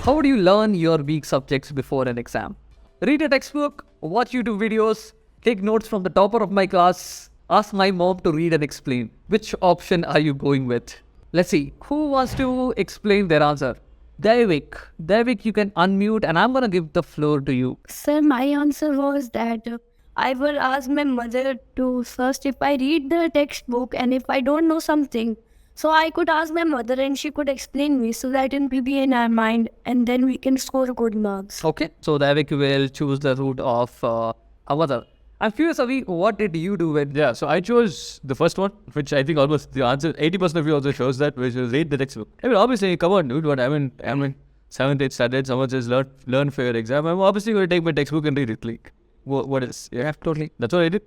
How would you learn your weak subjects before an exam? Read a textbook, watch YouTube videos, take notes from the topper of my class, ask my mom to read and explain. Which option are you going with? Let's see. Who wants to explain their answer? Devik. Devik, you can unmute and I'm going to give the floor to you. Sir, my answer was that I will ask my mother to first if I read the textbook and if I don't know something, so I could ask my mother and she could explain me so that it will be in our mind and then we can score good marks. Okay. So Devik will choose the route of our mother. I'm curious, Avi, what did you do with? Yeah, so I chose the first one, which I think almost the answer, 80% of you also chose that, which is read the textbook. I mean, obviously, come on, dude, what I'm in 7th, 8th standard, someone says learn for your exam. I'm obviously going to take my textbook and read it. Like, what is? Yeah, totally. That's what I did.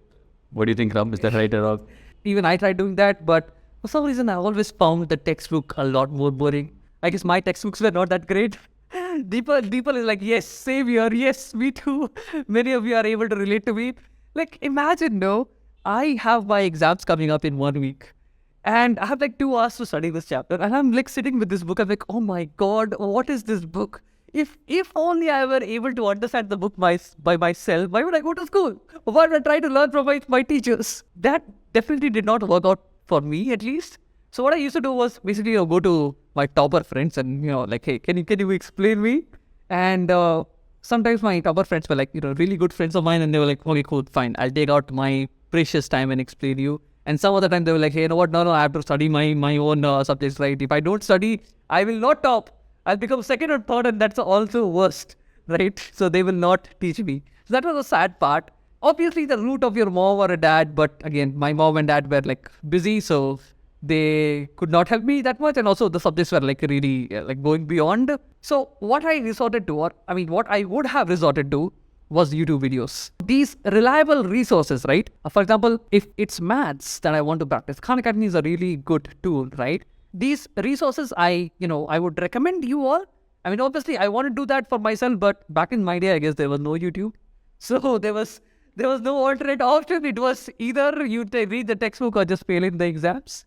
What do you think, Ram? Is that right or wrong? Even I tried doing that, but for some reason, I always found the textbook a lot more boring. I guess my textbooks were not that great. Deepa is like, yes, same here. Yes, me too. Many of you are able to relate to me. Like, imagine, no, I have my exams coming up in 1 week and I have like 2 hours to study this chapter and I'm like sitting with this book. I'm like, oh my God, what is this book? If only I were able to understand the book by myself, why would I go to school? Why would I try to learn from my teachers? That definitely did not work out for me, at least. So what I used to do was basically go to my topper friends and, like, hey, can you explain me? And sometimes my topper friends were like, really good friends of mine, and they were like, okay, cool, fine, I'll take out my precious time and explain you. And some other time they were like, hey, you know what, no, I have to study my own subjects, right? If I don't study, I will not top. I'll become second or third, and that's also worst, right? So they will not teach me. So that was a sad part. Obviously, the route of your mom or a dad, but again, my mom and dad were like busy, so they could not help me that much, and also the subjects were like really going beyond. So what I resorted to, what I would have resorted to was YouTube videos. These reliable resources, right? For example, if it's maths that I want to practice, Khan Academy is a really good tool, right? These resources I would recommend you all. I mean, obviously I want to do that for myself, but back in my day, I guess there was no YouTube. So there was no alternate option. It was either you read the textbook or just fail in the exams.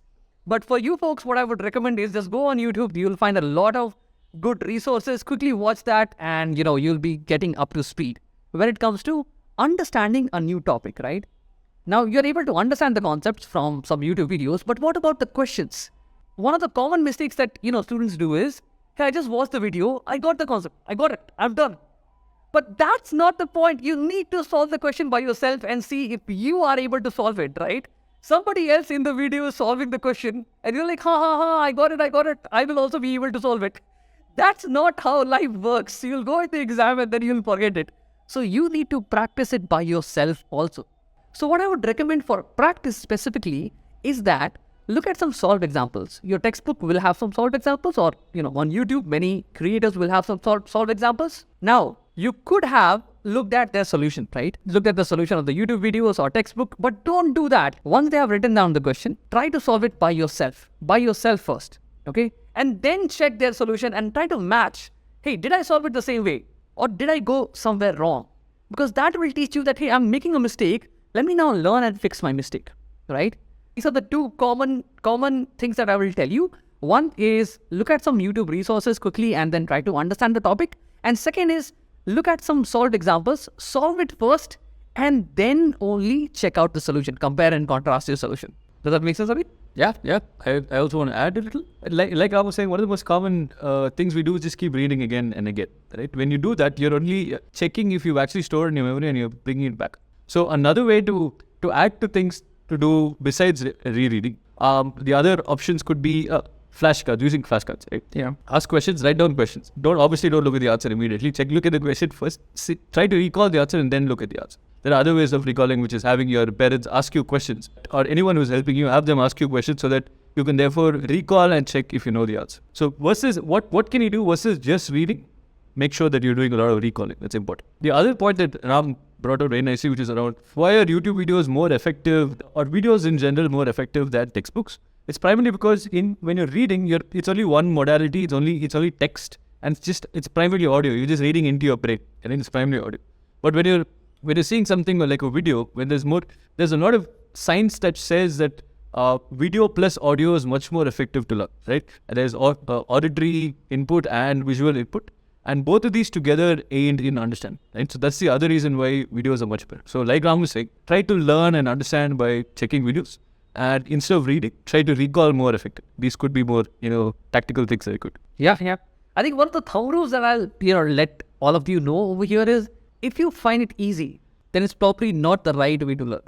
But for you folks, what I would recommend is just go on YouTube. You'll find a lot of good resources. Quickly watch that and, you'll be getting up to speed when it comes to understanding a new topic, right? Now, you're able to understand the concepts from some YouTube videos, but what about the questions? One of the common mistakes that, students do is, hey, I just watched the video. I got the concept. I got it. I'm done. But that's not the point. You need to solve the question by yourself and see if you are able to solve it, right? Somebody else in the video is solving the question and you're like, I got it. I will also be able to solve it. That's not how life works. You'll go at the exam and then you'll forget it. So you need to practice it by yourself also. So what I would recommend for practice specifically is that look at some solved examples. Your textbook will have some solved examples, or, on YouTube, many creators will have some solved examples. Now, you could have looked at their solution, right? Looked at the solution of the YouTube videos or textbook, but don't do that. Once they have written down the question, try to solve it by yourself first, okay? And then check their solution and try to match, hey, did I solve it the same way? Or did I go somewhere wrong? Because that will teach you that, hey, I'm making a mistake. Let me now learn and fix my mistake, right? These are the 2 common things that I will tell you. One is look at some YouTube resources quickly and then try to understand the topic. And second is look at some solved examples, solve it first, and then only check out the solution. Compare and contrast your solution. Does that make sense, Abhi? Yeah. I also want to add a little. Like I was saying, one of the most common things we do is just keep reading again and again, right? When you do that, you're only checking if you've actually stored in your memory and you're bringing it back. So another way to add to things to do besides rereading, the other options could be flashcards, using flashcards, right? Yeah. Ask questions, write down questions. Don't look at the answer immediately. Look at the question first. Try to recall the answer and then look at the answer. There are other ways of recalling, which is having your parents ask you questions, or anyone who's helping you, have them ask you questions so that you can therefore recall and check if you know the answer. So versus what can you do versus just reading? Make sure that you're doing a lot of recalling. That's important. The other point that Ram brought out very nicely, which is around why are YouTube videos more effective, or videos in general more effective than textbooks? It's primarily because when you're reading, it's only one modality. It's only text, and it's primarily audio. You're just reading into your brain, and then it's primarily audio. But when you're seeing something like a video, when there's a lot of science that says that video plus audio is much more effective to learn, right? And there's auditory input and visual input. And both of these together aid in understanding, right? So that's the other reason why videos are much better. So like Ram was saying, try to learn and understand by checking videos. And instead of reading, try to recall more effective. These could be more, tactical things that you could do. Yeah. I think one of the thumb rules that I'll, let all of you know over here is, if you find it easy, then it's probably not the right way to learn.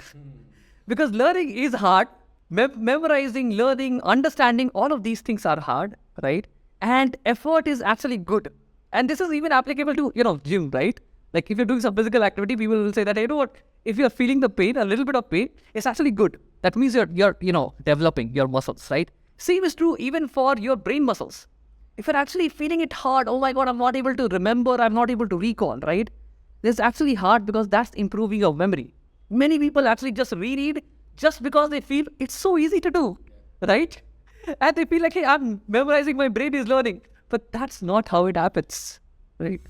Because learning is hard. Memorizing, learning, understanding, all of these things are hard, right? And effort is actually good. And this is even applicable to, gym, right? Like if you're doing some physical activity, people will say that, hey, you know what, if you're feeling the pain, a little bit of pain, it's actually good. That means you're developing your muscles, right? Same is true even for your brain muscles. If you're actually feeling it hard, oh my God, I'm not able to remember, I'm not able to recall, right? This is actually hard because that's improving your memory. Many people actually just reread just because they feel it's so easy to do, right? And they feel like, hey, I'm memorizing, my brain is learning. But that's not how it happens, right?